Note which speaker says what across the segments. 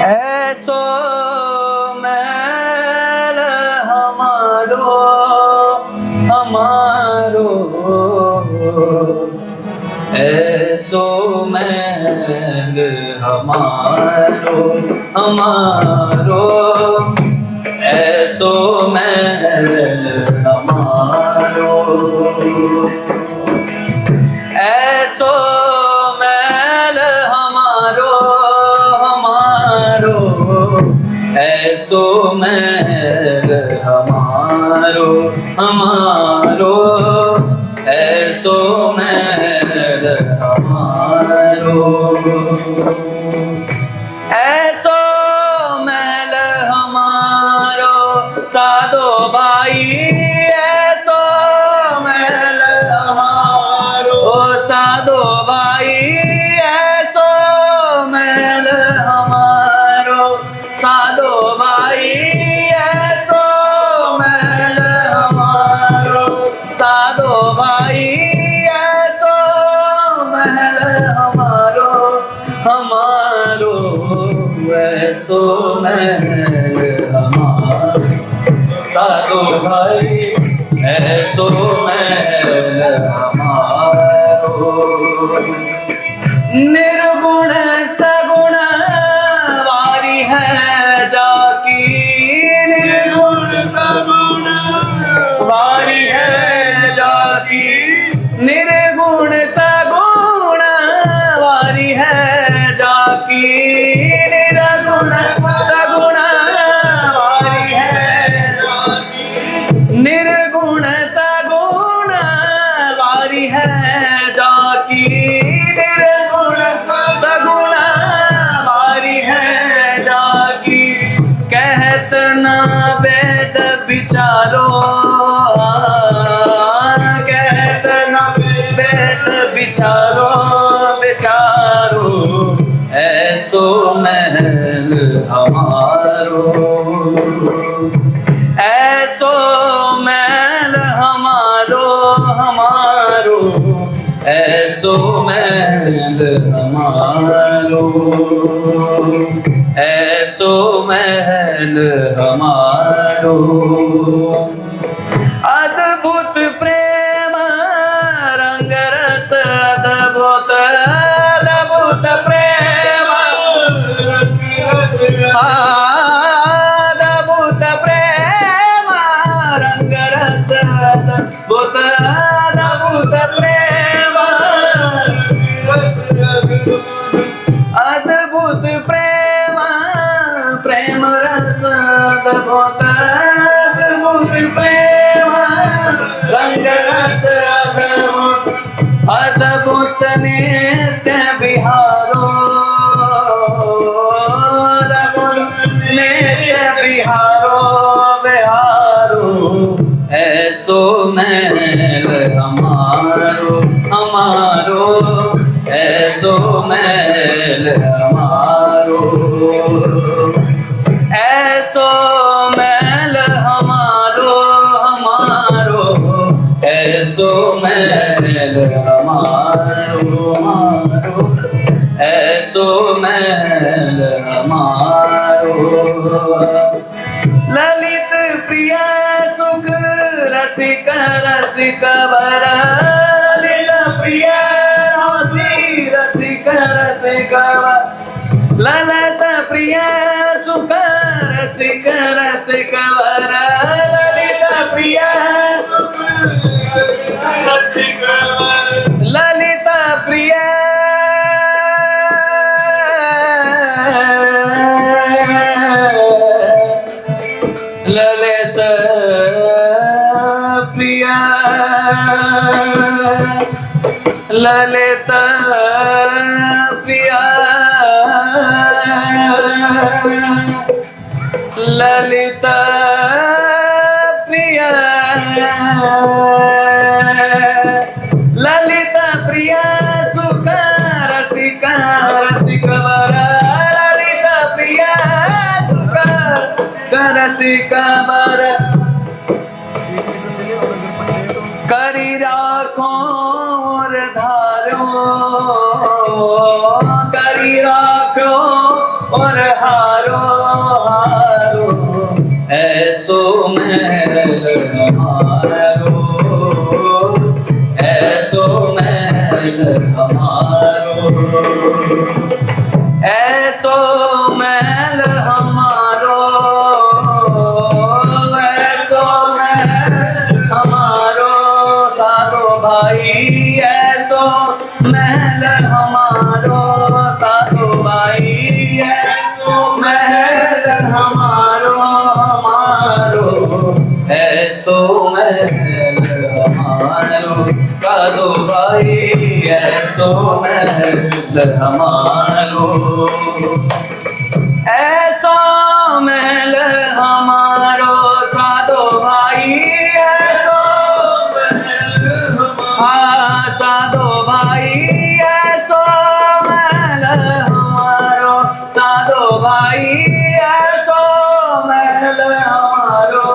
Speaker 1: ऐसो मैल हमारो हमारो, ऐसो मैल हमारो हमारो, ऐसो मैल हमारो, ऐसो मैल हमारो हमारो, ऐसो मैल हमारो हमारो, ऐसो मैल हमारो, ऐसो मैल हमारो साधो भाई, ऐसो मैल हमारो साधो भाई, ऐसो मैल हमारो साधो भाई, ऐसो मैल हमारो साधो भाई, ऐसो मैल हमारो हमारो, ऐसो मैल हमारो साधो भाई, ऐसो मैल हमारो। निर्गुण सगुण वारी है जाकी, निर्गुण सगुण वारी है जाकी, निर्गुण सगुण वारी है जाकी, निर्गुण सगुण वारी है जाकी, निर्गुण सगुण वारी है जाकी, निर्गुण सगुण वारी है जाकी, कहत न वेद विचारो, कहत न वेद विचारो विचारो, ऐसो महल हमारो, ऐसो महल हमारो हमारो, ऐसो महल हमारो, ऐसो महल हमारो। अद्भुत प्रेम रंग रस अद्भुत, अद्भुत प्रेम अद्भुत प्रेम रंग रस अद्भुत, अद्भुत प्रेम अद्भुत प्रेम प्रेम रस अद्भुत, अद्भुत प्रेम रंग रस अद्भुत, अद्भुत नित्य विहारो, अद्भुत नित्य विहारो विहारो, ऐसो महल हमारो हमारो, ऐसो महल हमारो, ऐसो महल हमारो हमारो, ऐसो महल हमारो हमारो, ऐसो महल हमारो। ललित प्रिय सुख रसिक रसिक वर, ललित प्रिय रसिक रसिक वर, ललित प्रिय सुख रसिक रसिक वर, ललित प्रिय सुख रसिक वर, ललित प्रिय ललित प्रिय ललित प्रिय ललित प्रिय ललित प्रिय सुख रसिक रसिक वर, ललित प्रिय सुख रसिका बर करी राखो और धारो, करी राखो और हारो हारो, ऐसो महल हमारो, ऐसो महल हमारो, ऐसो महल हमारो, ऐसो महल हमारो साधो भाई, ऐसो महल हमारो साधो भाई, ऐसो महल हमारो हमारो, ऐसो महल हमारो साधो भाई, ऐसो महल हमारो, ऐसो महल हमारो साधो भाई, ऐसो महल साधो भाई, ऐसो महल हमारो साधो भाई, ऐसो महल हमारो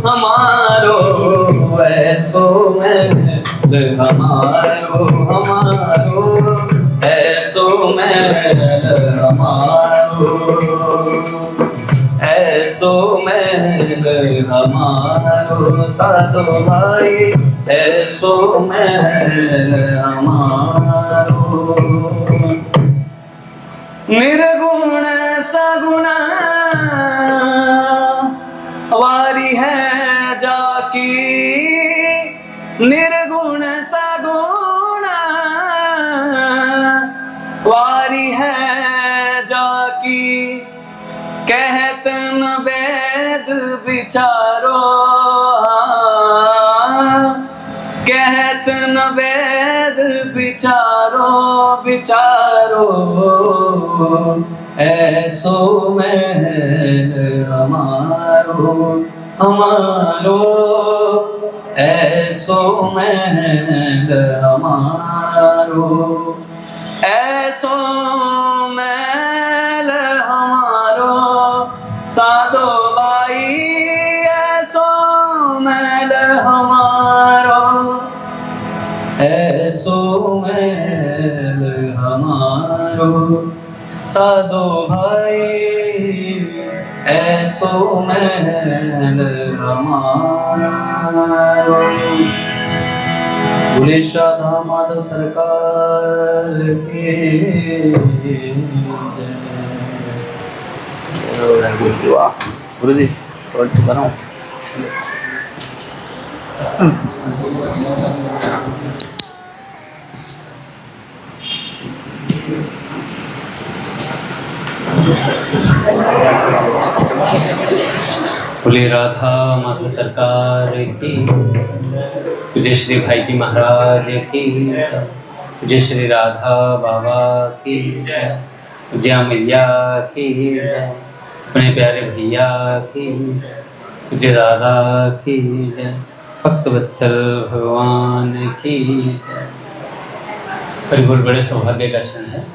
Speaker 1: हमारो, ऐसो महल हमारो हमारो, ऐसो महल हमारो, ऐसो महल हमारो साधो भाई, ऐसो महल हमारो। निर्गुण सगुण वारी है जाकी, निर्गुण सगुण वारी है जाकी, कहत न वेद विचारो, कहत न वेद विचारो विचारो, ऐसो महल हमारो हमारो, ऐसो महल हमारो, ऐसो महल हमारो साधो भाई, ऐसो महल हमारो, ऐसो महल हमारो साधो भाई, ऐसो महल हमारो। बोले राधा माधव सरकार के गुरु जी बनाओ। बोले राधा माधव सरकार की, जय श्री भाई जी महाराज की, जय श्री राधा बाबा की, जय मैया की, अपने प्यारे भैया की, जय दादा की, जय भक्त वत्सल भगवान की जय। परिपूर्ण बड़े सौभाग्य का क्षण है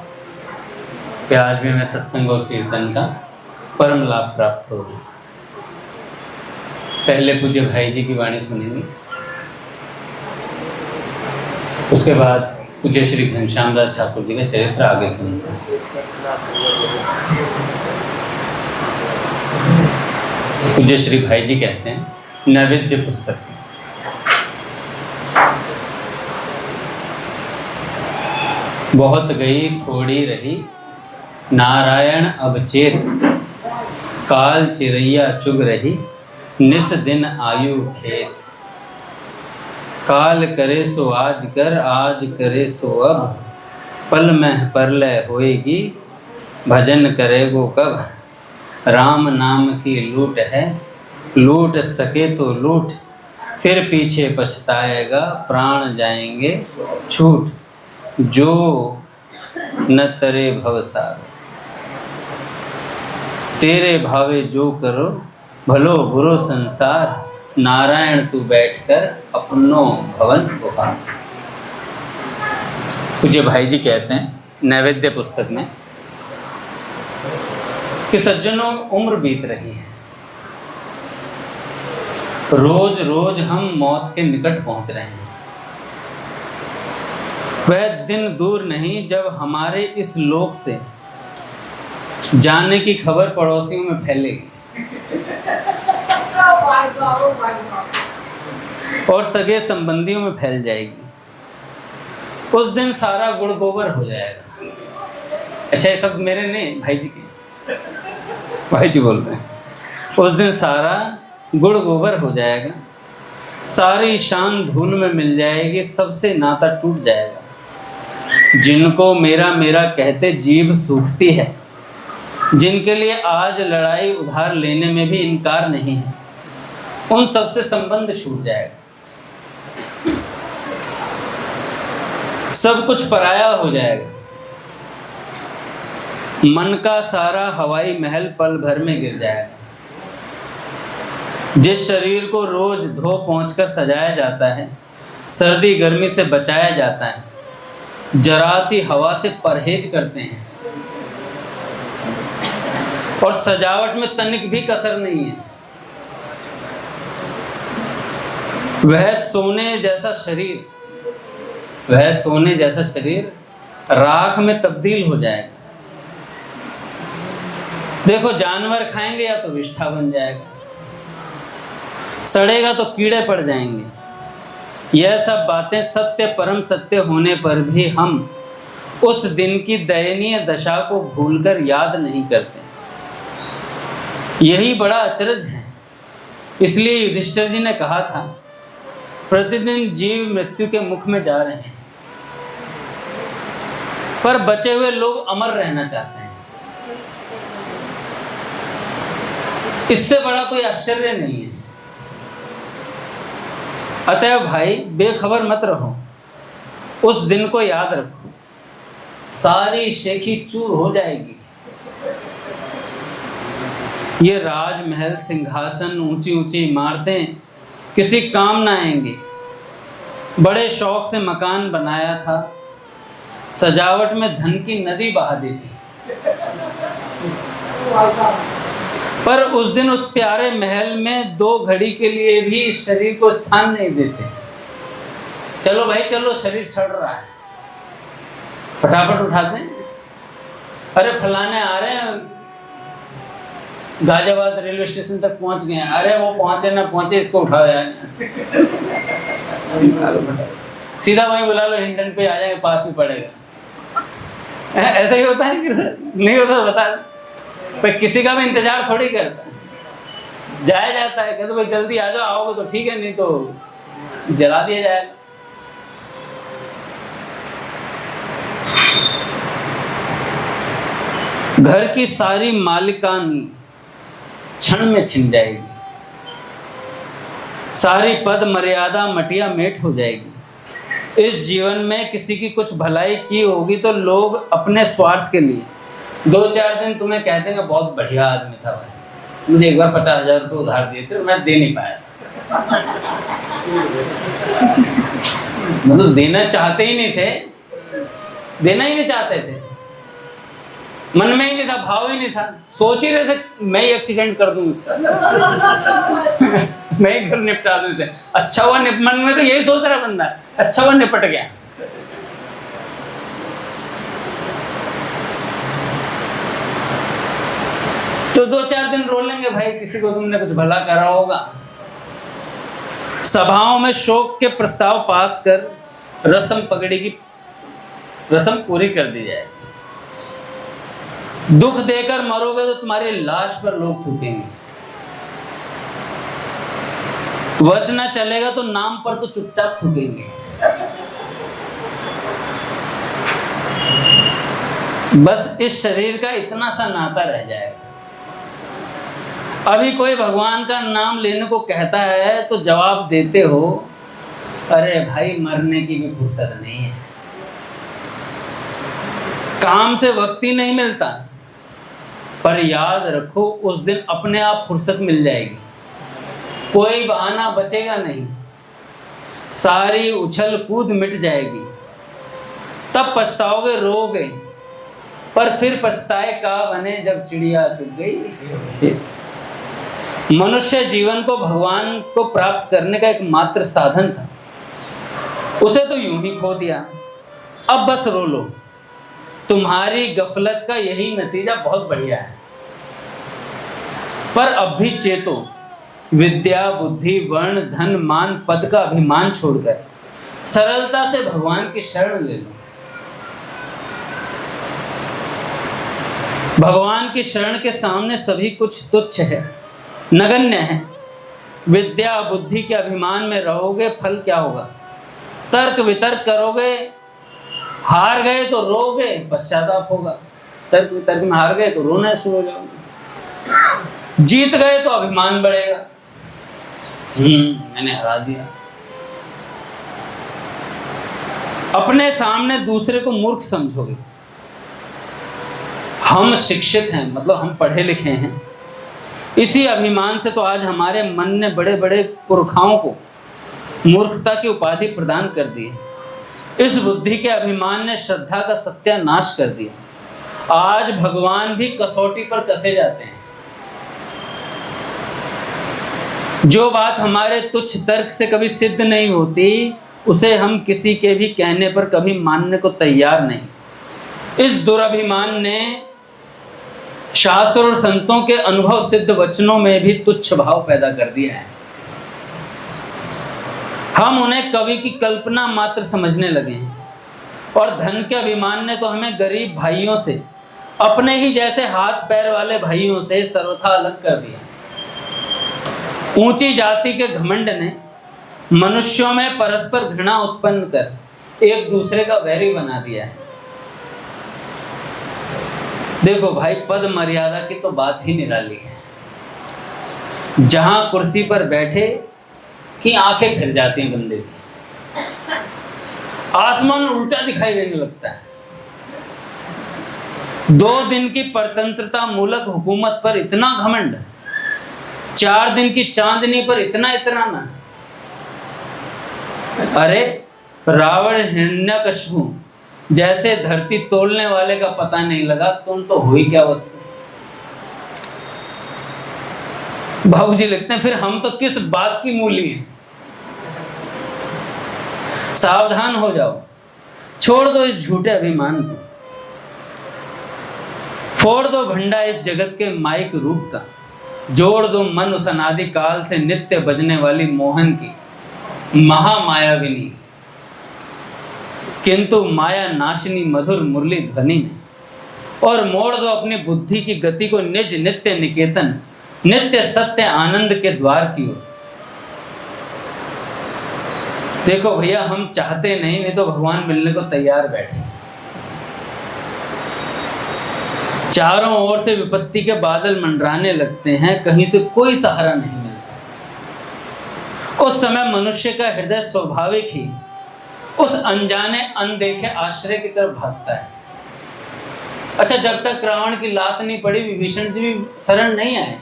Speaker 1: कि आज भी हमें सत्संग और कीर्तन का परम लाभ प्राप्त हो गया। पहले पूज्य भाई जी की वाणी सुनेंगे, उसके बाद पूज्य श्री घनश्याम दास ठाकुर जी का चरित्र आगे सुनते हैं। पूज्य श्री भाई जी कहते हैं नैवेद्य पुस्तक में, बहुत गई थोड़ी रही नारायण अब चेत, काल चिरैया चुग रही निस दिन आयु खेत। काल करे सो आज कर, आज करे सो अब, पल में परलय होएगी भजन करेगो कब। राम नाम की लूट है, लूट सके तो लूट, फिर पीछे पछताएगा प्राण जाएंगे छूट। जो न तरे भवसागर, तेरे भावे जो करो भलो बुरो संसार, नारायण तू बैठकर अपनो भवन बुहार। पूज्य भाई जी कहते हैं नैवेद्य पुस्तक में कि सज्जनों उम्र बीत रही है, रोज रोज हम मौत के निकट पहुंच रहे हैं। वह दिन दूर नहीं जब हमारे इस लोक से जाने की खबर पड़ोसियों में फैलेगी और सगे संबंधियों में फैल जाएगी। उस दिन सारा गुड़ गोबर हो जाएगा। अच्छा, ये सब मेरे नहीं, भाई जी के, भाई जी बोल रहे हैं। उस दिन सारा गुड़ गोबर हो जाएगा, सारी शान धूल में मिल जाएगी, सबसे नाता टूट जाएगा। जिनको मेरा मेरा कहते जीभ सूखती है, जिनके लिए आज लड़ाई उधार लेने में भी इनकार नहीं है, उन सबसे संबंध छूट जाएगा। सब कुछ पराया हो जाएगा। मन का सारा हवाई महल पल भर में गिर जाएगा। जिस शरीर को रोज धो पोंछकर सजाया जाता है, सर्दी गर्मी से बचाया जाता है, जरा सी हवा से परहेज करते हैं और सजावट में तनिक भी कसर नहीं है, वह सोने जैसा शरीर राख में तब्दील हो जाएगा। देखो, जानवर खाएंगे या तो विष्ठा बन जाएगा, सड़ेगा तो कीड़े पड़ जाएंगे। यह सब बातें सत्य परम सत्य होने पर भी हम उस दिन की दयनीय दशा को भूलकर याद नहीं करते। यही बड़ा अचरज है। इसलिए युधिष्ठिर जी ने कहा था, प्रतिदिन जीव मृत्यु के मुख में जा रहे हैं, पर बचे हुए लोग अमर रहना चाहते हैं। इससे बड़ा कोई आश्चर्य नहीं है। अतः भाई, बेखबर मत रहो, उस दिन को याद रखो। सारी शेखी चूर हो जाएगी। ये राजमहल, सिंहासन, ऊंची ऊंची इमारतें किसी काम ना आएंगे। बड़े शौक से मकान बनाया था, सजावट में धन की नदी बहा दी थी, पर उस दिन उस प्यारे महल में 2 घड़ी के लिए भी इस शरीर को स्थान नहीं देते। चलो भाई चलो, शरीर सड़ रहा है, फटाफट उठा दें। अरे फलाने आ रहे हैं, गाजियाबाद रेलवे स्टेशन तक पहुंच गए। अरे वो पहुंचे ना पहुंचे, इसको उठाओ यार, सीधा वहीं बुला लो, हिंडन पे आ जाएगा, पास में पड़ेगा। ऐसा ही होता है कि नहीं होता? बता, पर किसी का भी इंतजार थोड़ी करता है। जाया जाता है, कहते भाई जल्दी आ जाओ, आओगे तो ठीक है, नहीं तो जला दिया जाएगा। घर की सारी मालिकानी क्षण में छिन जाएगी, सारी पद मर्यादा मटिया मेट हो जाएगी। इस जीवन में किसी की कुछ भलाई की होगी तो लोग अपने स्वार्थ के लिए 2-4 दिन तुम्हें कह देंगे बहुत बढ़िया आदमी था भाई, मुझे एक बार 50,000 रुपये उधार दिए थे, मैं दे नहीं पाया। मतलब देना चाहते ही नहीं थे, देना ही नहीं चाहते थे, मन में ही नहीं था, भाव ही नहीं था। सोच ही रहे थे मैं ही एक्सीडेंट कर दूं इसका, मैं ही घर निपटा दूं इसे। अच्छा हुआ मन में तो यही सोच रहा बंदा, अच्छा हुआ निपट गया। तो 2-4 दिन रो लेंगे भाई, किसी को तुमने कुछ भला करा होगा। सभाओं में शोक के प्रस्ताव पास कर रस्म पगड़ी की रस्म पूरी कर दी जाए। दुख देकर मरोगे तो तुम्हारी लाश पर लोग थूकेंगे। वश ना चलेगा तो नाम पर तो चुपचाप थूकेंगे। बस इस शरीर का इतना सा नाता रह जाएगा। अभी कोई भगवान का नाम लेने को कहता है तो जवाब देते हो, अरे भाई मरने की भी फुर्सत नहीं है, काम से वक्त ही नहीं मिलता। पर याद रखो, उस दिन अपने आप फुर्सत मिल जाएगी, कोई बहाना बचेगा नहीं, सारी उछल कूद मिट जाएगी। तब पछताओगे, रोगे, पर फिर पछताए का बने जब चिड़िया चुग गई। मनुष्य जीवन को भगवान को प्राप्त करने का एक मात्र साधन था, उसे तो यूं ही खो दिया। अब बस रो लो, तुम्हारी गफलत का यही नतीजा बहुत बढ़िया है। पर अब भी चेतो, विद्या, बुद्धि, वर्ण, धन, मान, पद का अभिमान छोड़कर सरलता से भगवान की शरण ले लो। भगवान की शरण के सामने सभी कुछ तुच्छ है, नगण्य है। विद्या बुद्धि के अभिमान में रहोगे, फल क्या होगा? तर्क वितर्क करोगे, हार गए तो रोगे, पश्चाताप होगा। तर्क वितर्क में हार गए तो रोना शुरू हो जाओगे, जीत गए तो अभिमान बढ़ेगा, मैंने हरा दिया। अपने सामने दूसरे को मूर्ख समझोगे। हम शिक्षित हैं, मतलब हम पढ़े लिखे हैं, इसी अभिमान से तो आज हमारे मन ने बड़े बड़े पुरखाओं को मूर्खता की उपाधि प्रदान कर दी। इस बुद्धि के अभिमान ने श्रद्धा का सत्यानाश कर दिया। आज भगवान भी कसौटी पर कसे जाते हैं। जो बात हमारे तुच्छ तर्क से कभी सिद्ध नहीं होती, उसे हम किसी के भी कहने पर कभी मानने को तैयार नहीं। इस दुराभिमान ने शास्त्र और संतों के अनुभव सिद्ध वचनों में भी तुच्छ भाव पैदा कर दिया है। हम उन्हें कवि की कल्पना मात्र समझने लगे हैं। और धन के अभिमान ने तो हमें गरीब भाइयों से, अपने ही जैसे हाथ पैर वाले भाइयों से सर्वथा अलग कर दिया। ऊंची जाति के घमंड ने मनुष्यों में परस्पर घृणा उत्पन्न कर एक दूसरे का वैरी बना दिया है। देखो भाई, पद मर्यादा की तो बात ही निराली है। जहां कुर्सी पर बैठे कि आंखें फिर जाती हैं बंदे की, आसमान उल्टा दिखाई देने लगता है। 2 दिन की परतंत्रता मूलक हुकूमत पर इतना घमंड, 4 दिन की चांदनी पर इतना इतराना। अरे रावण हिरण्यकश्यप जैसे धरती तोलने वाले का पता नहीं लगा, तुम तो हुई क्या वस्तु। बाबूजी लिखते हैं, फिर हम तो किस बात की मूली हैं। सावधान हो जाओ, छोड़ दो इस झूठे अभिमान को, फोड़ दो भंडा इस जगत के माइक रूप का, जोड़ दो मन उस अनादि काल से नित्य बजने वाली मोहन की महामायाविनी किंतु माया नाशिनी मधुर मुरली ध्वनि में, और मोड़ दो अपनी बुद्धि की गति को निज नित्य निकेतन, नित्य सत्य आनंद के द्वार की ओर। देखो भैया, हम चाहते नहीं तो भगवान मिलने को तैयार बैठे। चारों ओर से विपत्ति के बादल मंडराने लगते हैं, कहीं से कोई सहारा नहीं मिलता। उस समय मनुष्य का हृदय स्वाभाविक ही उस अनजाने अनदेखे आश्रय की तरफ भागता है। अच्छा, जब तक रावण की लात नहीं पड़ी, विभीषण जी भी शरण नहीं आए।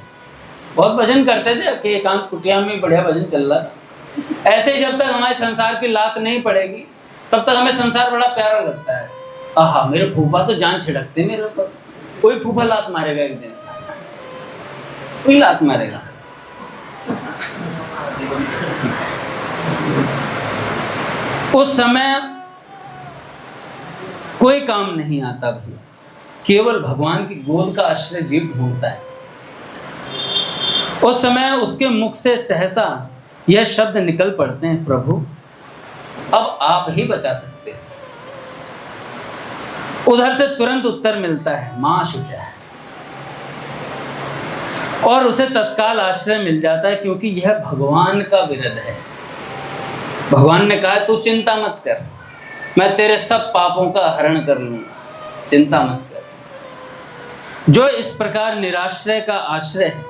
Speaker 1: बहुत भजन करते थे कि एकांत कुटिया में बढ़िया भजन चल रहा था। ऐसे ही जब तक हमारे संसार की लात नहीं पड़ेगी, तब तक हमें संसार बड़ा प्यारा लगता है। आहा, मेरे फूफा तो जान छिड़कते मेरे ऊपर। कोई फूफा लात मारेगा एक दिन, कोई लात मारेगा। उस समय कोई काम नहीं आता भैया, केवल भगवान की गोद का आश्रय जीव ढूंढता है। उस समय उसके मुख से सहसा यह शब्द निकल पड़ते हैं, प्रभु अब आप ही बचा सकते हैं। उधर से तुरंत उत्तर मिलता है, मां शुचा है, और उसे तत्काल आश्रय मिल जाता है, क्योंकि यह भगवान का विरध है। भगवान ने कहा, तू चिंता मत कर, मैं तेरे सब पापों का हरण कर लूंगा, चिंता मत कर। जो इस प्रकार निराश्रय का आश्रय है,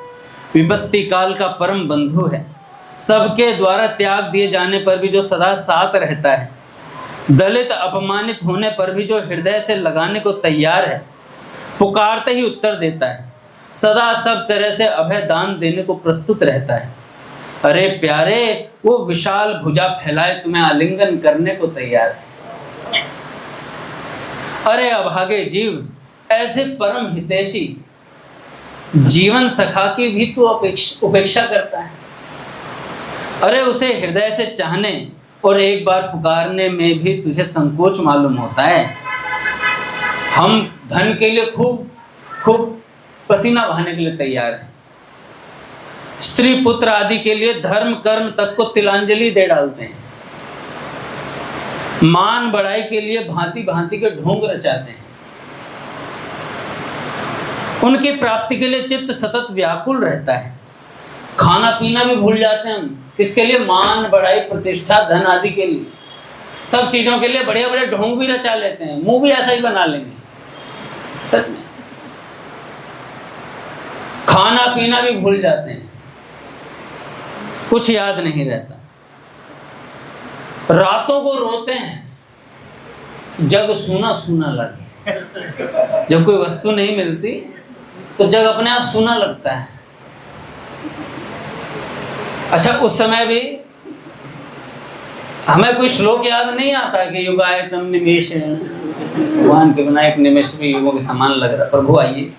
Speaker 1: विपत्ति काल का परम बंधु है, सबके द्वारा त्याग दिए जाने पर भी जो सदा साथ रहता है, दलित अपमानित होने पर भी जो हृदय से लगाने को तैयार है, पुकारते ही उत्तर देता है, सदा सब तरह से अभय दान देने को प्रस्तुत रहता है। अरे प्यारे, वो विशाल भुजा फैलाए तुम्हें आलिंगन करने को तैयार है। अरे अभागे जीव, ऐसे परम हितैषी जीवन सखा की भी तू उपेक्षा करता है। अरे उसे हृदय से चाहने और एक बार पुकारने में भी तुझे संकोच मालूम होता है। हम धन के लिए खूब खूब पसीना बहाने के लिए तैयार हैं, स्त्री पुत्र आदि के लिए धर्म कर्म तक को तिलांजलि दे डालते हैं, मान बढ़ाई के लिए भांति भांति के ढोंग रचाते हैं, उनकी प्राप्ति के लिए चित्त सतत व्याकुल रहता है, खाना पीना भी भूल जाते हैं हम, किसके लिए? मान बढ़ाई प्रतिष्ठा धन आदि के लिए, सब चीजों के लिए बढ़िया बढ़िया ढोंग भी रचा लेते हैं, मुंह भी ऐसा ही बना लेंगे। सच में खाना पीना भी भूल जाते हैं, कुछ याद नहीं रहता, रातों को रोते हैं जग सूना सूना लगे। जब कोई वस्तु नहीं मिलती तो जग अपने आप सूना लगता है। अच्छा, उस समय भी हमें कोई श्लोक याद नहीं आता कि युगायतम निमेष, भगवान के बिना एक निमेष भी युगों के समान लग रहा। प्रभु आइए।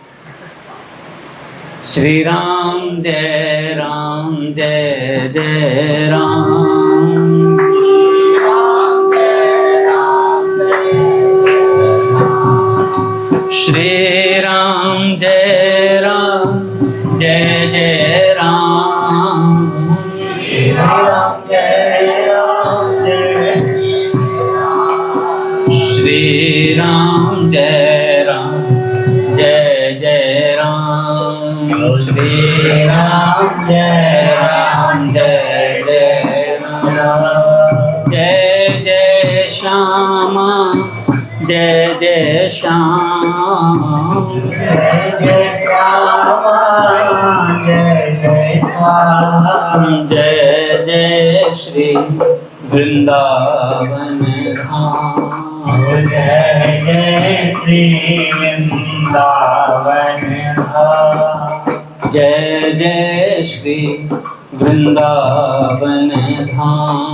Speaker 1: श्री राम जय जय राम, श्री राम जय जय राम, श्री राम जय श्री राम जय जय राम, श्री राम जय जय राम, जय श्यामा जय श्याम, जय श्यामा जय श्याम, जय श्री वृंदावन धाम, जय श्री वृंदावन धाम, जय श्री वृंदावन धाम,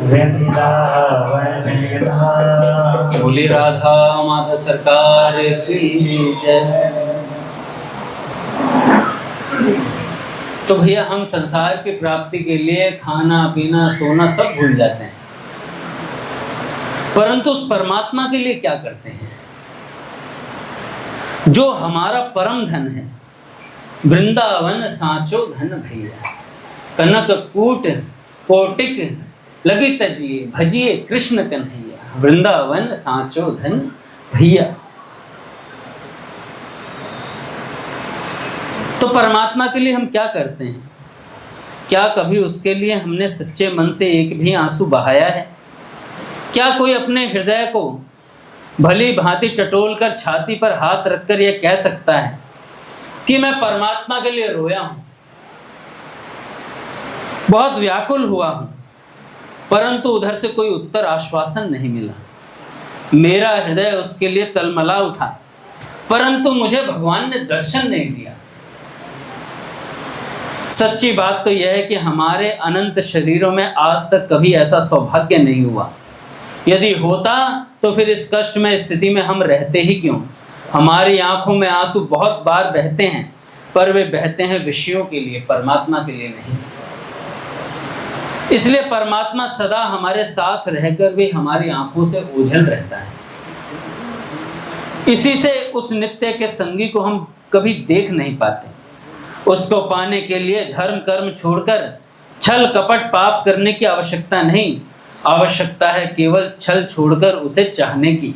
Speaker 1: वृंदावन धाम। बोली राधा माधव सरकार की जय। तो भैया हम संसार की प्राप्ति के लिए खाना पीना सोना सब भूल जाते हैं, परंतु उस परमात्मा के लिए क्या करते हैं जो हमारा परम धन है? वृंदावन साचो धन भैया, कनक कूट कोटिक लगी तजिए, भजिए कृष्ण कन्हैया, वृंदावन साचो धन भैया। तो परमात्मा के लिए हम क्या करते हैं? क्या कभी उसके लिए हमने सच्चे मन से एक भी आंसू बहाया है? क्या कोई अपने हृदय को भली भांति टटोल कर छाती पर हाथ रखकर यह कह सकता है कि मैं परमात्मा के लिए रोया हूं, बहुत व्याकुल हुआ हूं, परंतु उधर से कोई उत्तर आश्वासन नहीं मिला, मेरा हृदय उसके लिए तलमला उठा, परंतु मुझे भगवान ने दर्शन नहीं दिया। सच्ची बात तो यह है कि हमारे अनंत शरीरों में आज तक कभी ऐसा सौभाग्य नहीं हुआ। यदि होता तो फिर इस कष्ट में स्थिति में हम रहते ही क्यों? हमारी आंखों में आंसू बहुत बार बहते हैं, पर वे बहते हैं विषयों के लिए, परमात्मा के लिए नहीं। इसलिए परमात्मा सदा हमारे साथ रहकर भी हमारी आंखों से ओझल रहता है। इसी से उस नित्य के संगी को हम कभी देख नहीं पाते। उसको पाने के लिए धर्म कर्म छोड़कर छल कपट पाप करने की आवश्यकता नहीं, आवश्यकता है केवल छल छोड़कर उसे चाहने की।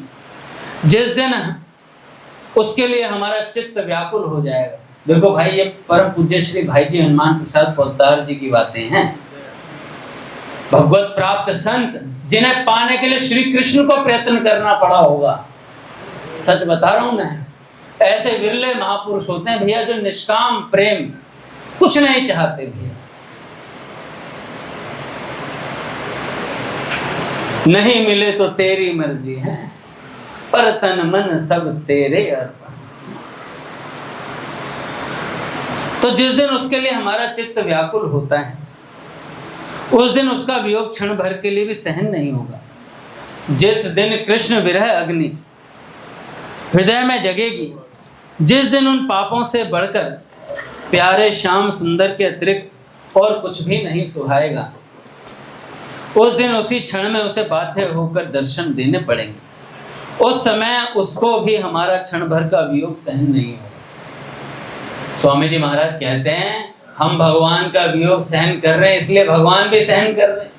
Speaker 1: जिस दिन उसके लिए हमारा चित्त व्याकुल हो जाएगा। देखो भाई, ये परम पूज्य श्री भाई जी हनुमान प्रसाद पोद्दार जी की बातें हैं। भगवत प्राप्त संत जिन्हें पाने के लिए श्री कृष्ण को प्रयत्न करना पड़ा होगा। सच बता रहा हूं मैं, ऐसे विरले महापुरुष होते हैं भैया जो निष्काम प्रेम कुछ नहीं चाहते भैया। नहीं मिले तो तेरी मर्जी है, पर तन मन सब तेरे अर्पण। तो जिस दिन उसके लिए हमारा चित्त व्याकुल होता है, उस दिन उसका वियोग क्षण भर के लिए भी सहन नहीं होगा। जिस दिन कृष्ण विरह अग्नि
Speaker 2: हृदय में जगेगी। जिस दिन उन पापों से बढ़कर प्यारे श्याम सुंदर के अतिरिक्त और कुछ भी नहीं सुहाएगा, उस दिन उसी क्षण में उसे बाध्य होकर दर्शन देने पड़ेंगे। उस समय उसको भी हमारा क्षण भर का वियोग सहन नहीं होगा। स्वामी जी महाराज कहते हैं हम भगवान का वियोग सहन कर रहे हैं, इसलिए भगवान भी सहन कर रहे हैं।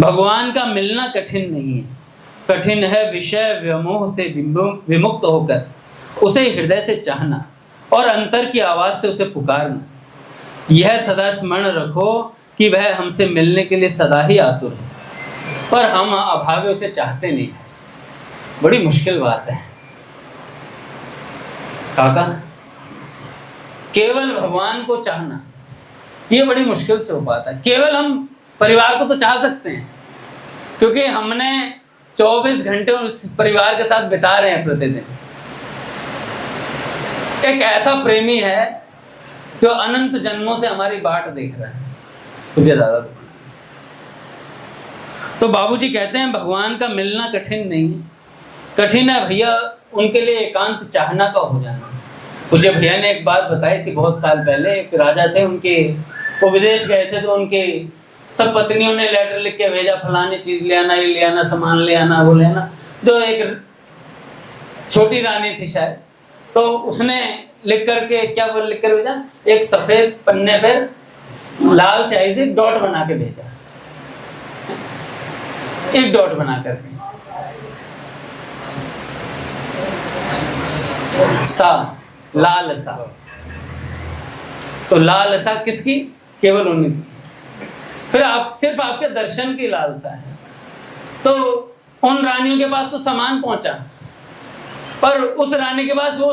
Speaker 2: भगवान का मिलना कठिन नहीं है, कठिन है विषय व्यामोह से विमुक्त होकर उसे हृदय से चाहना और अंतर की आवाज से उसे पुकारना। यह सदा स्मरण रखो कि वह हमसे मिलने के लिए सदा ही आतुर है, पर हम अभावे उसे चाहते नहीं। बड़ी मुश्किल बात है काका, केवल भगवान को चाहना ये बड़ी मुश्किल से हो पाता है। केवल हम परिवार को तो चाह सकते हैं, क्योंकि हमने 24 घंटे उस परिवार के साथ बिता रहे हैं प्रतिदिन। एक ऐसा प्रेमी है जो अनंत जन्मों से हमारी बाट देख रहा है, पूज्य दादा। तो बाबूजी कहते हैं भगवान का मिलना कठिन नहीं, कठिन है भैया उनके लिए एकांत चाहना का हो जाना। पूज्य भैया ने एक बात बताई थी बहुत साल पहले। एक राजा थे, उनके वो विदेश गए थे, तो उनके सब पत्नियों ने लेटर लिख के भेजा, फलानी चीज ले आना, ये ले आना, सामान ले आना, वो ले आना। जो एक छोटी रानी थी शायद, तो उसने लिख करके क्या बोल लिख कर भेजा, एक सफेद पन्ने पर लाल स्याही से डॉट बना के भेजा, एक डॉट बना करके सा, लाल सा। तो लाल सा किसकी? केवल उनकी। फिर आप सिर्फ आपके दर्शन की लालसा है। तो उन रानियों के पास तो सामान पहुंचा, पर उस रानी के पास वो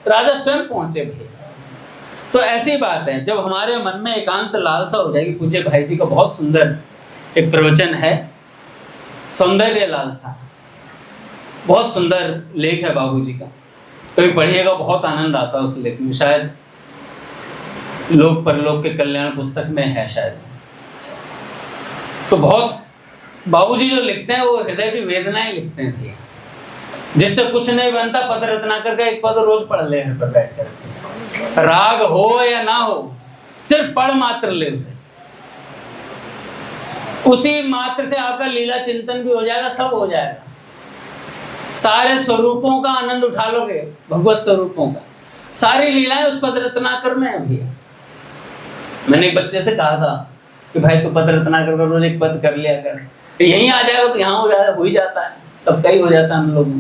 Speaker 2: राजा स्वयं पहुंचे भी। तो ऐसी बात है, जब हमारे मन में एकांत लालसा हो जाएगी। पूज्य भाई जी का बहुत सुंदर एक प्रवचन है, सौंदर्य लालसा, बहुत सुंदर लेख है बाबूजी का। कभी पढ़िएगा, बहुत आनंद आता है उस लेख में। शायद लोक परलोक के कल्याण पुस्तक में है शायद। तो बहुत बाबूजी जो लिखते हैं वो हृदय की वेदनाएं लिखते हैं, जिससे कुछ नहीं बनता। पद रत्नाकर का एक पद रोज पढ़ ले घर पर बैठ कर, राग हो या ना हो, सिर्फ पढ़ मात्र ले उसे। उसी मात्र से आपका लीला चिंतन भी हो जाएगा, सब हो जाएगा। सारे स्वरूपों का आनंद उठा लोगे, भगवत स्वरूपों का। सारी लीलाएं उस पद रत्नाकर में है भैया। मैंने एक बच्चे से कहा था कि भाई तू पद रत्नाकर का रोज एक पद कर लिया कर, यहीं आ जाएगा तो यहाँ हो ही जाता है, सबका ही हो जाता है हम लोगों को।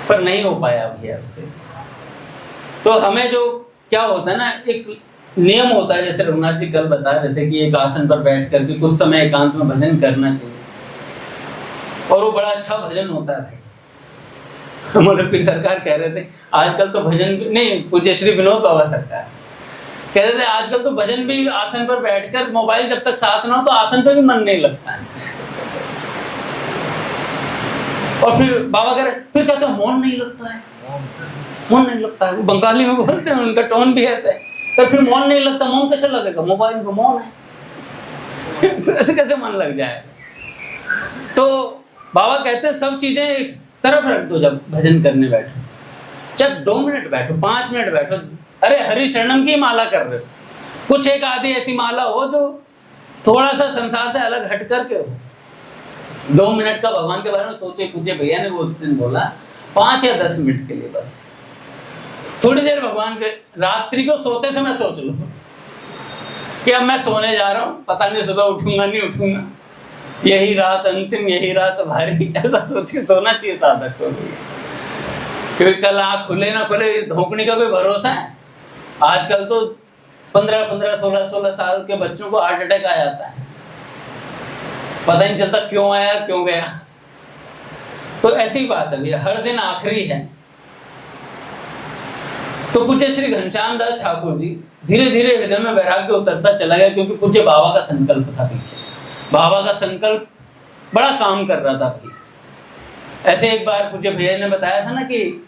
Speaker 2: पर नहीं हो पाया भैया उससे। तो हमें जो क्या होता है ना, एक नियम होता है, जैसे रघुनाथ जी कल बता रहे थे कि एक आसन पर बैठ करके कुछ समय एकांत में भजन करना चाहिए, और वो बड़ा अच्छा भजन होता है भाई। मतलब पीर सरकार कह रहे थे आजकल तो भजन नहीं, पूज्य श्री विनोद बाबा सरकार कह रहे थे आजकल तो भजन भी आसन पर बैठकर, मोबाइल जब तक साथ ना हो तो आसन पर भी मन नहीं लगता है। और फिर बाबा कह रहे, फिर कहते हैं मौन नहीं लगता है, मौन नहीं लगता है। वो बंगाली में बोलते हैं, उनका टोन भी ऐसा है। तो फिर मौन नहीं लगता, मौन कैसे लगेगा, मोबाइल में मौन है। तो ऐसे कैसे मन लग जाए। तो बाबा कहते हैं सब चीजें एक तरफ रख दो, जब भजन करने बैठो, जब 2 मिनट बैठो, 5 मिनट बैठो, अरे हरि शरणम की माला कर रहे हो, कुछ एक आधी ऐसी माला हो जो थोड़ा सा संसार से अलग हट करके हो। 2 मिनट का भगवान के बारे में सोचे। पूछे भैया ने वो दिन बोला 5 या 10 मिनट के लिए बस थोड़ी देर भगवान के, रात्रि को सोते समय सोच लो कि अब मैं सोने जा रहा हूँ, पता नहीं सुबह उठूंगा नहीं उठूंगा, यही रात अंतिम, यही रात भारी, ऐसा सोच के सोना चाहिए साधक को। क्योंकि कल आँख खुले ना खुले इस धोखने का कोई भरोसा है। आजकल तो 15-15, 16-16 साल के बच्चों को हार्ट अटैक आ जाता है, पता नहीं चलता क्यों आया क्यों गया। तो ऐसी बात है भैया, हर दिन आखिरी है। तो पूज्य श्री घनश्याम दास ठाकुर जी धीरे धीरे हृदय में वैराग्य उतरता चला गया, क्योंकि पूज्य बाबा का संकल्प था पीछे। बाबा का संकल्प बड़ा काम कर रहा था भाई। ऐसे एक बार पूज्य भैया ने बताया था ना कि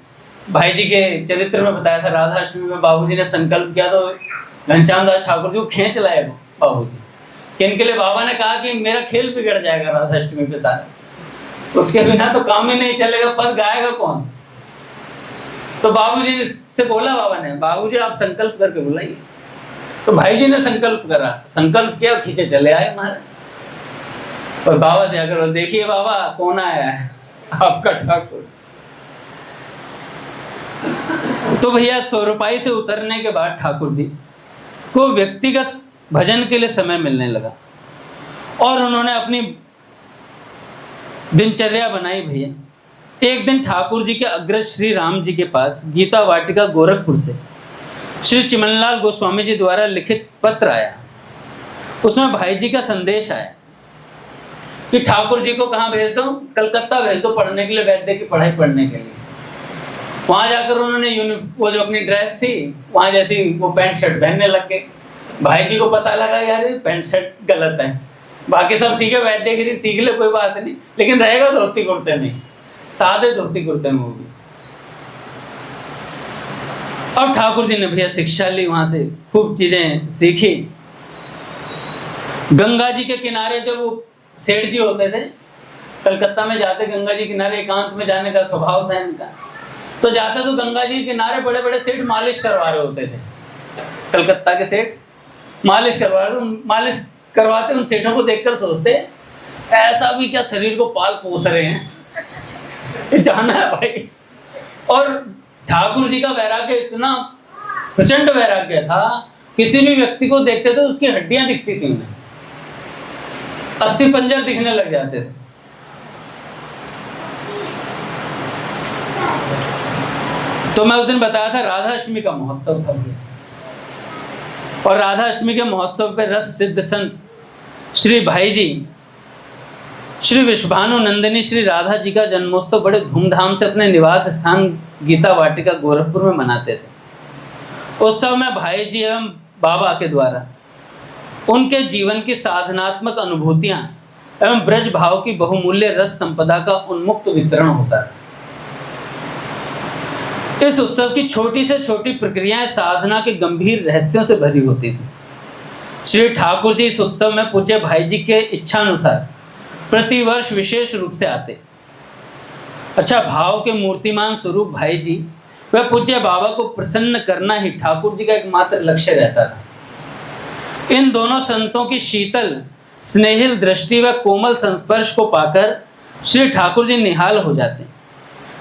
Speaker 2: भाई जी के चरित्र में बताया था, राधाष्टमी में बाबूजी ने संकल्प किया तो घनश्याम दास ठाकुर जी को खींच लाए बाबूजी कि इनके लिए बाबा ने कहा कि मेरा खेल बिगड़ जाएगा राधाष्टमी पे सारा। उसके बिना तो काम ही नहीं चलेगा, पद गाएगा कौन। तो बाबूजी से बोला बाबा ने, बाबूजी आप संकल्प करके बुलाइए। तो भाई जी ने संकल्प करा, संकल्प किया, खींचे चले आए महाराज। और बाबा से आकर देखिए बाबा कौन आया है, आपका ठाकुर। तो भैया स्वरूपाई से उतरने के बाद ठाकुर जी को व्यक्तिगत भजन के लिए समय मिलने लगा और उन्होंने अपनी दिनचर्या बनाई भैया। एक दिन ठाकुर जी के अग्रज श्री राम जी के पास गीता वाटिका गोरखपुर से श्री चिमनलाल गोस्वामी जी द्वारा लिखित पत्र आया। उसमें भाई जी का संदेश आया कि ठाकुर जी को कहाँ भेज दो, कलकत्ता भेज दो पढ़ने के लिए, वैद्य की पढ़ाई पढ़ने के लिए। वहां जाकर उन्होंने वो जो अपनी ड्रेस थी वहां जैसी वो पैंट शर्ट पहनने लग गए। भाई जी को पता लगा यार ये पैंट शर्ट गलत है, बाकी सब ठीक है, वैद्यगिरी सीख ले कोई बात नहीं, लेकिन रहेगा धोती कुर्ते में, सादे धोती कुर्ते में वो भी। और ठाकुर जी ने भैया शिक्षा ली, वहां से खूब चीजें सीखी। गंगा जी के किनारे जो वो सेठ जी होते थे, कलकत्ता में जाते गंगा जी किनारे, एकांत में जाने का स्वभाव था इनका। तो जाते तो गंगा जी के किनारे बड़े बड़े सेठ मालिश करवा रहे होते थे। कलकत्ता के सेठ मालिश करवा रहे, मालिश करवाते, उन सेठों को देखकर सोचते ऐसा भी क्या शरीर को पाल पोस रहे हैं, जाना है भाई। और ठाकुर जी का वैराग्य इतना प्रचंड वैराग्य था, किसी भी व्यक्ति को देखते थे उसकी हड्डियां दिखती थी उन्हें, अस्थि पंजर दिखने लग जाते थे। तो मैं उस दिन बताया था राधा अष्टमी का महोत्सव था और राधा अष्टमी के महोत्सव पे रस सिद्ध संत श्री भाई जी श्री विश्वभानु नंदिनी श्री राधा जी का जन्मोत्सव बड़े धूमधाम से अपने निवास स्थान गीता वाटिका गोरखपुर में मनाते थे। उत्सव में भाई जी एवं बाबा के द्वारा उनके जीवन की साधनात्मक अनुभूतियां एवं ब्रज भाव की बहुमूल्य रस संपदा का उन्मुक्त वितरण होता है। इस उत्सव की छोटी से छोटी प्रक्रियाएं साधना के गंभीर रहस्यों से भरी होती थी। श्री ठाकुर जी इस उत्सव में पूज्य भाई जी के इच्छानुसार प्रतिवर्ष विशेष रूप से आते। अच्छा, भाव के मूर्तिमान स्वरूप भाई जी व पूज्य बाबा को प्रसन्न करना ही ठाकुर जी का एकमात्र लक्ष्य रहता था। इन दोनों संतों की शीतल स्नेहिल दृष्टि व कोमल संस्पर्श को पाकर श्री ठाकुर जी निहाल हो जाते।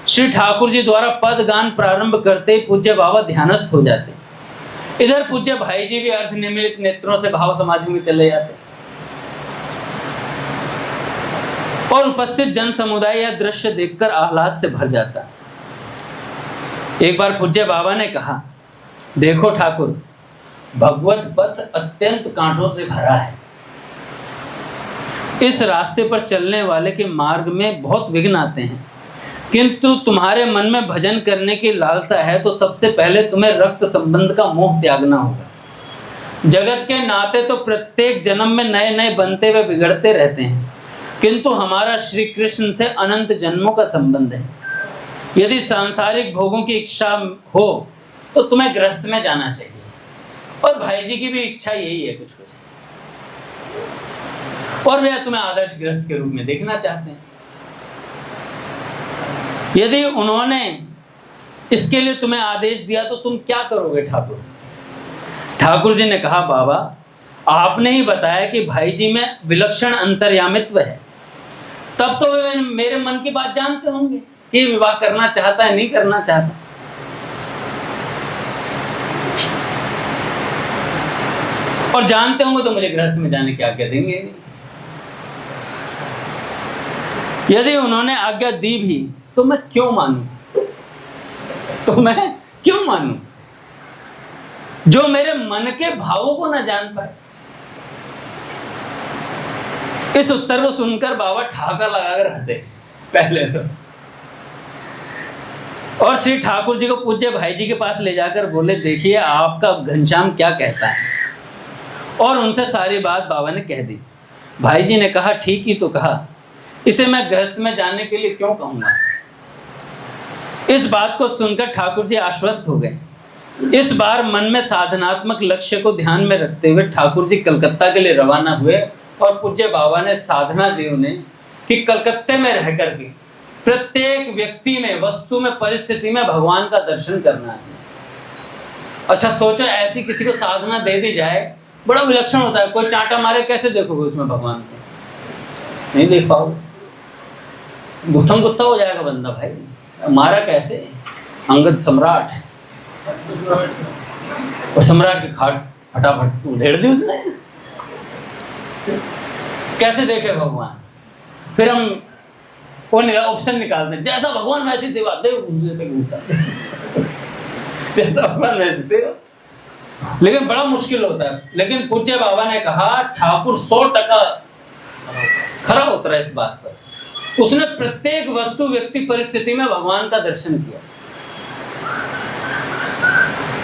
Speaker 2: श्री ठाकुर जी द्वारा पद गान प्रारंभ करते पूज्य बाबा ध्यानस्थ हो जाते। इधर पूज्य भाई जी भी अर्ध निमिलित नेत्रों से भाव समाधि में चले जाते और उपस्थित जन समुदाय यह दृश्य देखकर आह्लाद से भर जाता। एक बार पूज्य बाबा ने कहा, देखो ठाकुर, भगवत पथ अत्यंत कांटों से भरा है। इस रास्ते पर चलने वाले के मार्ग में बहुत विघ्न आते हैं, किंतु तुम्हारे मन में भजन करने की लालसा है तो सबसे पहले तुम्हें रक्त संबंध का मोह त्यागना होगा। जगत के नाते तो प्रत्येक जन्म में नए नए बनते व बिगड़ते रहते हैं, किंतु हमारा श्री कृष्ण से अनंत जन्मों का संबंध है। यदि सांसारिक भोगों की इच्छा हो तो तुम्हें गृहस्थ में जाना चाहिए। और भाई जी की भी इच्छा यही है कुछ कुछ, और वे तुम्हें आदर्श गृहस्थ के रूप में देखना चाहते हैं। यदि उन्होंने इसके लिए तुम्हें आदेश दिया तो तुम क्या करोगे ठाकुर? ठाकुर जी ने कहा, बाबा आपने ही बताया कि भाई जी में विलक्षण अंतर्यामित्व है, तब तो वे मेरे मन की बात जानते होंगे कि विवाह करना चाहता है नहीं करना चाहता। और जानते होंगे तो मुझे गृहस्थ में जाने की आज्ञा देंगे नहीं। यदि उन्होंने आज्ञा दी भी तो मैं क्यों मानूं? जो मेरे मन के भावों को ना जान पाए। इस उत्तर को सुनकर बाबा ठहाका लगाकर हंसे पहले तो, और श्री ठाकुर जी को पूज्य भाई जी के पास ले जाकर बोले, देखिए आपका घनश्याम क्या कहता है। और उनसे सारी बात बाबा ने कह दी। भाई जी ने कहा, ठीक ही तो कहा, इसे मैं गृहस्थ में जाने के लिए क्यों कहूंगा। इस बात को सुनकर ठाकुर जी आश्वस्त हो गए। इस बार मन में साधनात्मक लक्ष्य को ध्यान में रखते हुए ठाकुर जी कलकत्ता के लिए रवाना हुए और पूज्य बाबा ने साधना दी उन्हें कि कलकत्ते में रह करके प्रत्येक व्यक्ति में, वस्तु में, परिस्थिति में भगवान का दर्शन करना है। अच्छा सोचो ऐसी किसी को साधना दे दी जाए, बड़ा विलक्षण होता है। कोई चांटा मारे कैसे देखोगे उसमें भगवान को? नहीं देख पाओगे, गुत्थम गुत्था हो जाएगा बंदा। भाई मारा कैसे? अंगद सम्राट, और सम्राट की खाट फटाफट उधेड़ दी उसने। कैसे देखे भगवान? फिर हम वो ऑप्शन निकालते हैं, जैसा भगवान वैसी सेवा दे, जैसा भगवान वैसी सेवा। लेकिन बड़ा मुश्किल होता है। लेकिन पूज्य बाबा ने कहा ठाकुर 100% खरा उतरा इस बात पर। उसने प्रत्येक वस्तु, व्यक्ति, परिस्थिति में भगवान का दर्शन किया।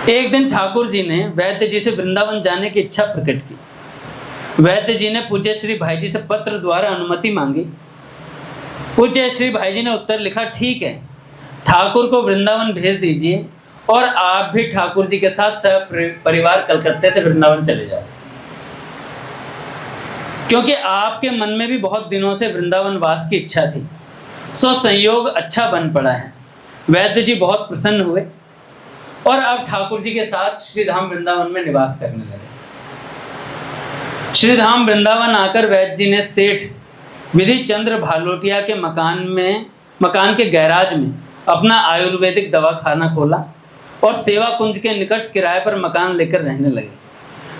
Speaker 2: एक दिन ठाकुर जी ने वैद्य जी से वृंदावन जाने की इच्छा प्रकट की। वैद्य जी ने पूज्य श्री भाई जी से पत्र द्वारा अनुमति मांगी। पूज्य श्री भाई जी ने उत्तर लिखा, ठीक है, ठाकुर को वृंदावन भेज दीजिए और आप भी ठाकुर जी के साथ सब परिवार कलकत्ते से वृंदावन चले जाओ, क्योंकि आपके मन में भी बहुत दिनों से वृंदावन वास की इच्छा थी। सो संयोग अच्छा बन पड़ा है। वैद्य जी बहुत प्रसन्न हुए और अब ठाकुर जी के साथ श्रीधाम वृंदावन में निवास करने लगे। श्रीधाम वृंदावन आकर वैद्य जी ने सेठ विधि चंद्र भालोटिया के मकान के गैराज में अपना आयुर्वेदिक दवाखाना खोला और सेवा कुंज के निकट किराए पर मकान लेकर रहने लगे।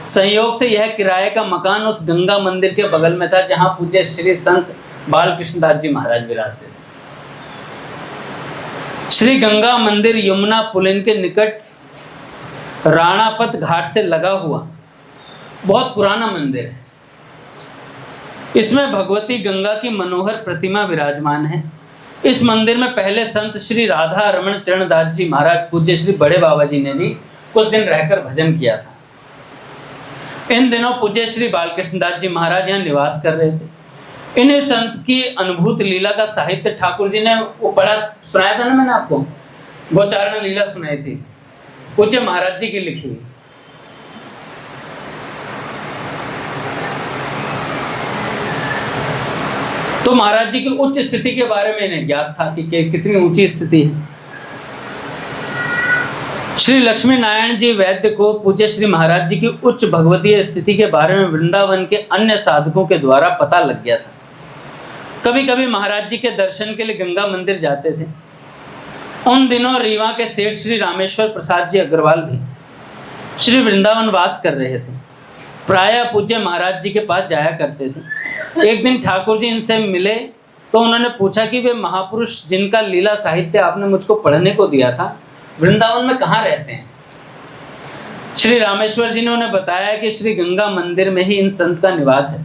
Speaker 2: संयोग से यह किराए का मकान उस गंगा मंदिर के बगल में था जहां पूज्य श्री संत बालकृष्णदास जी महाराज विराजते थे। श्री गंगा मंदिर यमुना पुलिन के निकट राणापत घाट से लगा हुआ बहुत पुराना मंदिर है। इसमें भगवती गंगा की मनोहर प्रतिमा विराजमान है। इस मंदिर में पहले संत श्री राधा रमण चरणदास जी महाराज पूज्य श्री बड़े बाबा जी ने भी कुछ दिन रहकर भजन किया था। इन दिनों पूज्य श्री बालकृष्णदास जी महाराज यहाँ निवास कर रहे थे। इन्हीं संत की अनुभूत लीला का साहित्य ठाकुर जी ने वो पढ़ा, सुनाया था ना मैंने आपको, गोचारण लीला सुनाई थी, पूज्य महाराज जी की लिखी हुई। तो महाराज जी की उच्च स्थिति के बारे में इन्हें ज्ञात था कि कितनी ऊंची स्थिति है। श्री लक्ष्मी नारायण जी वैद्य को पूज्य श्री महाराज जी की उच्च भगवतीय स्थिति के बारे में वृंदावन के अन्य साधकों के द्वारा पता लग गया था। कभी कभी महाराज जी के दर्शन के लिए गंगा मंदिर जाते थे। उन दिनों रीवा के सेठ श्री रामेश्वर प्रसाद जी अग्रवाल भी श्री वृंदावन वास कर रहे थे। प्रायः पूज्य महाराज जी के पास जाया करते थे। एक दिन ठाकुर जी इनसे मिले तो उन्होंने पूछा कि वे महापुरुष जिनका लीला साहित्य आपने मुझको पढ़ने को दिया था, वृंदावन में कहाँ रहते हैं? श्री रामेश्वर जी ने उन्हें बताया कि श्री गंगा मंदिर में ही इन संत का निवास है।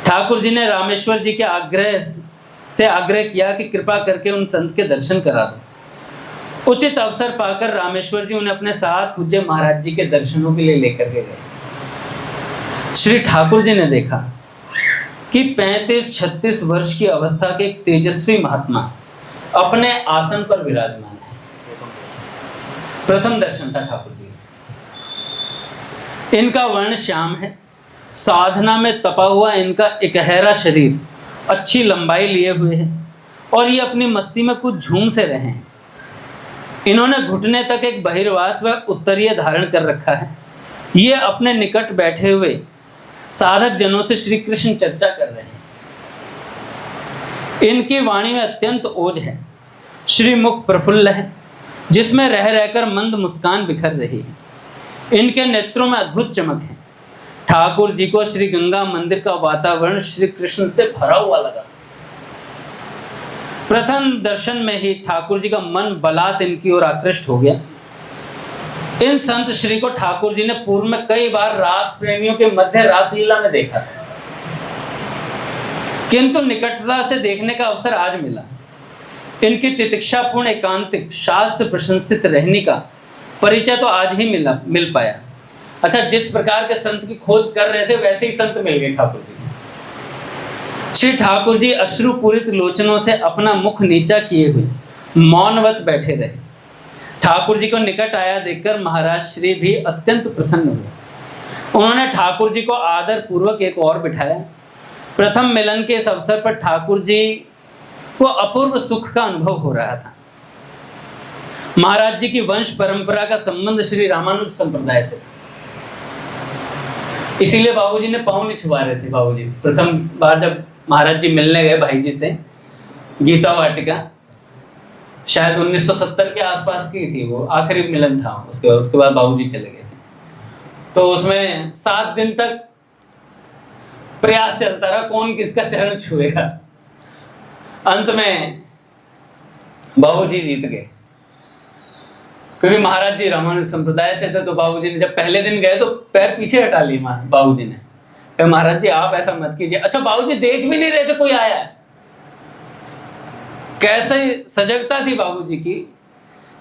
Speaker 2: ठाकुर जी ने रामेश्वर जी के आग्रह किया कि कृपा करके उन संत के दर्शन करा दो। उचित अवसर पाकर रामेश्वर जी उन्हें अपने साथ पूज्य महाराज जी के दर्शनों के लिए लेकर के गए। श्री ठाकुर जी ने देखा कि 35-36 वर्ष की अवस्था के एक तेजस्वी महात्मा अपने आसन पर विराजमान है। प्रथम दर्शन था ठाकुर जी। इनका वर्ण श्याम है, साधना में तपा हुआ इनका इकहरा शरीर अच्छी लंबाई लिए हुए है और ये अपनी मस्ती में कुछ झूम से रहे हैं। इन्होंने घुटने तक एक बहिर्वास व उत्तरीय धारण कर रखा है। ये अपने निकट बैठे हुए साधक जनों से श्री कृष्ण चर्चा कर रहे हैं। इनकी वाणी में अत्यंत ओज है, श्रीमुख प्रफुल्ल है जिसमें रह रहकर मंद मुस्कान बिखर रही है। इनके नेत्रों में अद्भुत चमक है। ठाकुर जी को श्री गंगा मंदिर का वातावरण श्री कृष्ण से भरा हुआ लगा। प्रथम दर्शन में ही ठाकुर जी का मन बलात् इनकी ओर आकृष्ट हो गया। इन संत श्री को ठाकुर जी ने पूर्व में कई बार रास प्रेमियों के मध्य रासलीला में देखा था, किंतु निकटता से देखने का अवसर आज मिला। इनकी तितिक्षापूर्ण एकांतिक शास्त्र प्रशंसित रहने का परिचय तो आज ही मिल पाया। अच्छा, जिस प्रकार के संत की खोज कर रहे थे वैसे ही संत मिल गए ठाकुर जी। श्री ठाकुर जी अश्रुपूरित लोचनों से अपना मुख नीचा किए हुए मौनवत बैठे रहे। ठाकुर जी को निकट आया देखकर महाराज श्री भी अत्यंत प्रसन्न हुए। उन्होंने ठाकुर जी को आदर पूर्वक एक और बिठाया प्रथम मिलन के इस अवसर पर ठाकुर जी को अपूर्व सुख का अनुभव हो रहा था। महाराज जी की वंश परंपरा का संबंध श्री रामानुज संप्रदाय से था, इसीलिए बाबूजी ने पाँव नहीं छुआ रहे थे। बाबूजी प्रथम बार जब महाराज जी मिलने गए भाई जी से, गीता वाटिका शायद 1970 के आसपास की थी, वो आखिरी मिलन था। उसके बाद बाबूजी चले गए थे। तो उसमें 7 दिन तक प्रयास चलता रहा कौन किसका चरण छुएगा। अंत में बाबूजी जीत गए, क्योंकि महाराज जी रामानुज संप्रदाय से थे। तो बाबूजी ने जब पहले दिन गए तो पैर पीछे हटा लिए बाबूजी ने, कहा महाराज जी आप ऐसा मत कीजिए। अच्छा बाबूजी देख भी नहीं रहे थे कोई आया है। कैसे सजगता थी बाबूजी की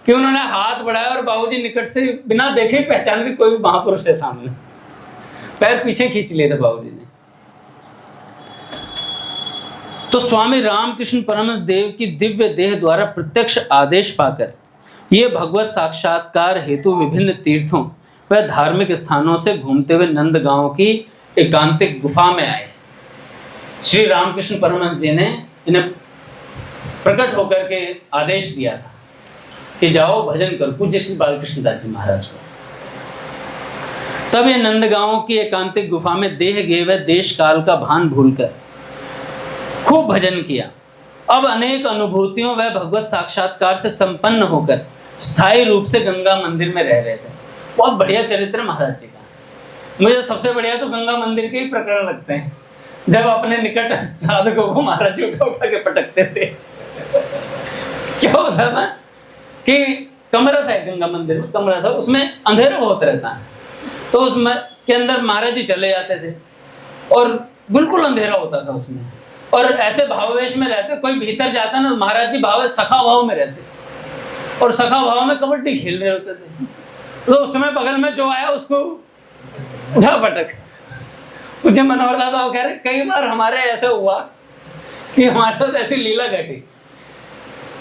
Speaker 2: कि उन्होंने हाथ बढ़ाया और बाबूजी निकट से बिना देखे पहचान के कोई महापुरुष है सामने, पैर पीछे खींच लिए थे बाबूजी ने। तो स्वामी रामकृष्ण परमहंस देव की दिव्य देह द्वारा प्रत्यक्ष आदेश पाकर ये भगवत साक्षात्कार हेतु विभिन्न तीर्थों व धार्मिक स्थानों से घूमते हुए नंदगांव की एकांतिक गुफा में आए। श्री रामकृष्ण परमहंस जी ने इन्हें प्रकट होकर के आदेश दिया था कि जाओ भजन करो, पूज्य श्री बालकृष्ण दास जी महाराज को। तब ये नंदगांव की एकांतिक गुफा में देह गे व देश काल का भान भूलकर खूब भजन किया। अब अनेक अनुभूतियों व भगवत साक्षात्कार से संपन्न होकर स्थायी रूप से गंगा मंदिर में रह रहे थे। बहुत बढ़िया चरित्र महाराज जी का। मुझे सबसे बढ़िया तो गंगा मंदिर के ही प्रकरण लगते हैं, जब अपने निकट साधकों को महाराज जी उठा के पटकते थे। क्या होता था कि कमरा था गंगा मंदिर में, कमरा था, उसमें अंधेरा बहुत रहता है। तो उसमें के अंदर महाराज जी चले जाते थे और बिल्कुल अंधेरा होता था उसमें, और ऐसे भावावेश में रहते, कोई भीतर जाता ना महाराज जी भाव सखा भाव में रहते, और सखा भाव में कबड्डी खेल रहे होते थे। तो उस समय बगल में जो आया उसको उठा पटक। मुझे मनोहर दादा वो कह रहे कई बार हमारे ऐसे हुआ कि हमारे साथ ऐसी लीला घटी,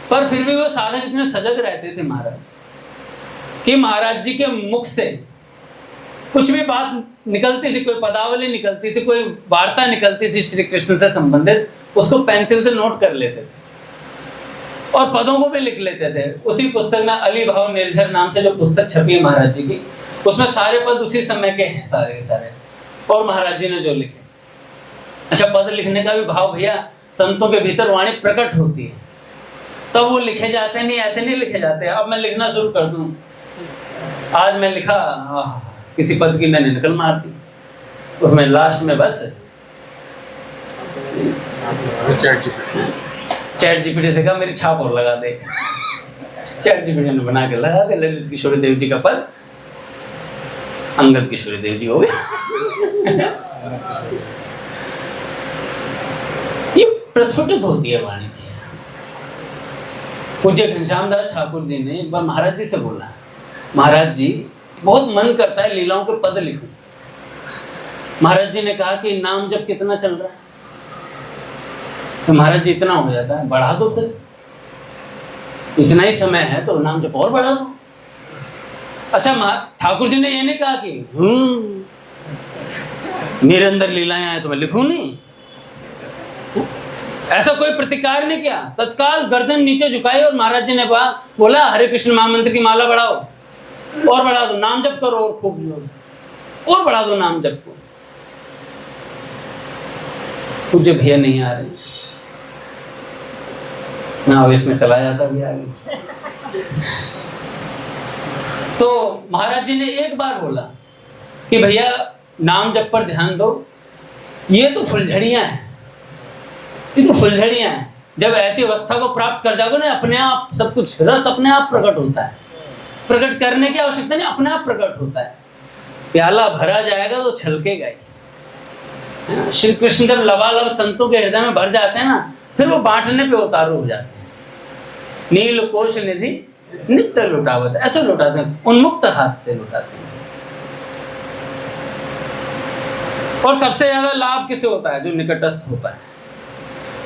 Speaker 2: पर फिर भी वो साधक इतने सजग रहते थे महाराज कि महाराज जी के मुख से कुछ भी बात निकलती थी, कोई पदावली निकलती थी, कोई वार्ता निकलती थी श्री कृष्ण से संबंधित, उसको पेंसिल से नोट कर लेते थे और पदों को भी लिख लेते थे। उसी पुस्तक में अली भाव निर्झर नाम से जो पुस्तक छपी है महाराज जी की, उसमें सारे पद उसी समय के हैं, सारे के सारे, और महाराज जी ने जो लिखे। अच्छा पद लिखने का भी भाव भैया, संतों के भीतर वाणी प्रकट होती है तब वो लिखे जाते, नहीं ऐसे नहीं लिखे जाते। अब मैं लिखना शुरू कर दूं, आज मैं लिखा किसी पद की मैंने नकल मार दी, उसमें लास्ट में बस चैट जीपीटी से कहा मेरी छाप और लगा दे। चैट जीपीटी ने बना के लगा दे, ललित किशोरी देव जी का पद अंगद किशोरी देव जी हो गए। ये प्रस्फुटित होती है वाणी की। पूज्य घनश्याम दास ठाकुर जी ने एक बार महाराज जी से बोला, महाराज जी बहुत मन करता है लीलाओं के पद लिखूं। महाराज जी ने कहा कि नाम जब कितना चल रहा है? तो महाराज जी इतना हो जाता है, बढ़ा दो फिर, इतना ही समय है तो नाम जब और बढ़ा दो। अच्छा ठाकुर जी ने ये नहीं कहा कि मेरे अंदर लीलाएं आए तो मैं लिखूं नहीं, ऐसा कोई प्रतिकार नहीं किया। तत्काल गर्दन नीचे झुकाई और महाराज जी ने बोला हरे कृष्ण महामंत्र की माला बढ़ाओ और बढ़ा दो, नाम जप करो और खूब और बढ़ा दो नाम जप को। पूज्य भैया नहीं आ रहे ना, इसमें चला जाता भी आगे। तो महाराज जी ने एक बार बोला कि भैया नाम जप पर ध्यान दो, ये तो फुलझड़ियां हैं, ये तो फुलझड़ियां हैं। जब ऐसी अवस्था को प्राप्त कर जाओगे ना, अपने आप सब कुछ रस अपने आप प्रकट होता है, प्रकट करने की आवश्यकता नहीं, अपने आप प्रकट होता है। प्याला भरा जाएगा तो छलकेगा ही। श्री कृष्ण जब लबालब संतों के हृदय में भर जाते हैं ना, फिर वो बांटने पे उतारू हो जाते हैं। नील कोश निधि नित्य लुटावत, ऐसे लुटाते हैं, उन्मुक्त हाथ से लुटाते हैं। और सबसे ज्यादा लाभ किसे होता है? जो निकटस्थ होता है।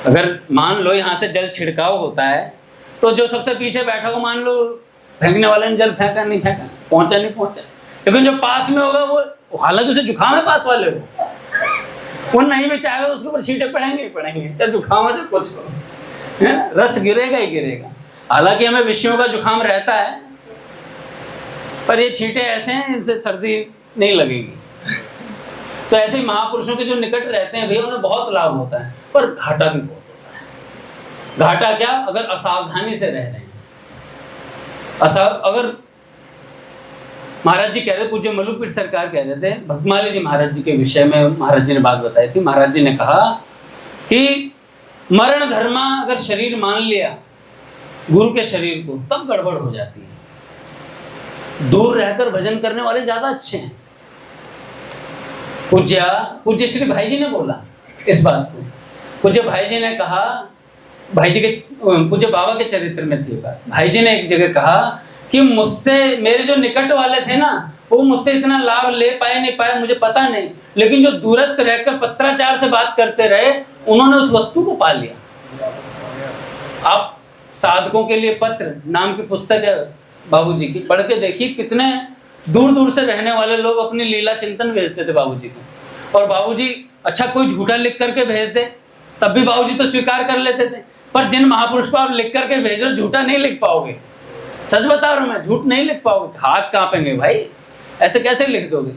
Speaker 2: अगर मान लो यहाँ से जल छिड़काव होता है तो जो सबसे पीछे बैठा हो, मान लो फेंकने वाले ने जल फेंका नहीं फेंका, पहुंचा नहीं पहुंचा, लेकिन जो पास में होगा वो, हालांकि उसे जुकाम है पास वाले को, वो नहीं भी चाहेगा तो उसके ऊपर छींटे पड़ेंगे ही पड़ेंगे, चाहे जुकाम हो चाहे कुछ हो, है ना, रस गिरेगा ही गिरेगा। हालांकि हमें विषयों का जुकाम रहता है, पर ये छींटे ऐसे हैं इनसे सर्दी नहीं लगेगी। तो ऐसे ही महापुरुषों के जो निकट रहते हैं भैया, उन्हें बहुत लाभ होता है, पर घाटा भी बहुत होता है। घाटा क्या? अगर असावधानी से रह रहे हैं, अगर महाराज जी कह रहे, पूज्य मल्लुपीठ सरकार कह रहे थे भक्तमाली जी महाराज जी के विषय में, महाराज जी ने बात बताई थी। महाराज जी ने कहा कि मरण धर्मा अगर शरीर मान लिया गुरु के शरीर को, तब गड़बड़ हो जाती है। दूर रहकर भजन करने वाले ज्यादा अच्छे हैं। पूज्य श्री भाई जी ने बोला इस बात को। पूज्य भाई जी ने कहा, भाई जी के पूज्य बाबा के चरित्र में थी बात। भाई जी ने एक जगह कहा कि मुझसे, मेरे जो निकट वाले थे ना, वो मुझसे इतना लाभ ले पाए नहीं पाए मुझे पता नहीं, लेकिन जो दूरस्थ रहकर पत्राचार से बात करते रहे, उन्होंने उस वस्तु को पा लिया। आप साधकों के लिए पत्र नाम की पुस्तक है बाबूजी की, पढ़ के देखिए कितने दूर दूर से रहने वाले लोग अपनी लीला चिंतन भेजते थे बाबूजी को। और बाबूजी अच्छा कोई झूठा लिख करके भेज दे तब भी बाबूजी तो स्वीकार कर लेते थे, पर जिन महापुरुष को आप लिख करके भेजो, झूठा नहीं लिख पाओगे। सच बता रहा हूं मैं, झूठ नहीं लिख पाओगे, हाथ कांपेंगे भाई, ऐसे कैसे लिख दोगे।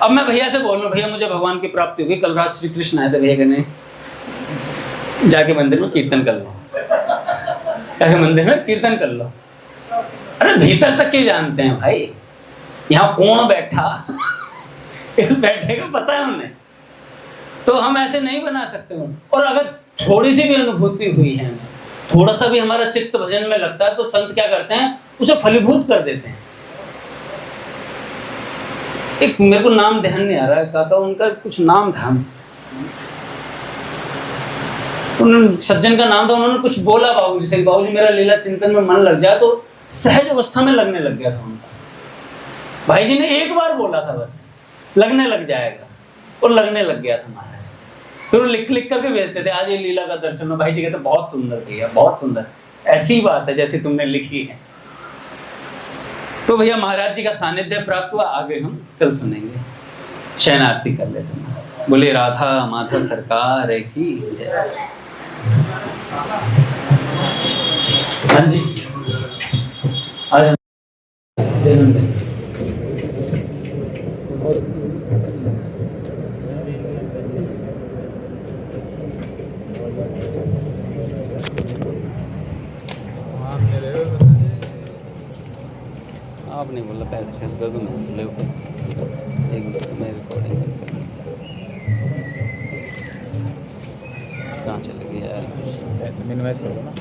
Speaker 2: अब मैं भैया से बोल रहा हूँ, भैया मुझे भगवान की प्राप्ति होगी, कल रात श्री कृष्ण आए थे, भैया कहने जाके मंदिर में कीर्तन कर लो, जाके मंदिर में कीर्तन कर लो। अरे भीतर तक के जानते हैं भाई, यहाँ कौन बैठा इस बैठे को पता है उन्हें, तो हम ऐसे नहीं बना सकते हूँ। और अगर थोड़ी सी भी अनुभूति हुई है, थोड़ा सा भी हमारा चित्त भजन में लगता है, तो संत क्या करते हैं, उसे फलीभूत कर देते हैं। एक मेरे को नाम ध्यान नहीं आ रहा है काका, उनका कुछ नाम था, उन्होंने सज्जन का नाम था, उन्होंने कुछ बोला बाबूजी से, बाबूजी मेरा लीला चिंतन में मन लग जाए, तो सहज अवस्था में लगने लग गया था उनका। भाई जी ने एक बार बोला था बस, लगने लग जाएगा, और लगने लग गया था महाराज। फिर वो लिख लिख करके भेजते थे, आज ये लीला का दर्शन हो। भाई जी कहते बहुत सुंदर भैया, बहुत सुंदर, ऐसी बात है जैसे तुमने लिखी है। तो भैया महाराज जी का सानिध्य प्राप्त हुआ, आगे हम कल सुनेंगे। शयन आरती कर लेते हैं। बोले राधा माधव सरकार की जय। हाँ जी, आज जन्मदिन आप नहीं बोला, पैसे खर्च कर दूँ मैं, एक मिनट मैं रिकॉर्डिंग कहाँ चली गई यार,
Speaker 3: ऐसे मिनिमाइज कर दो ना।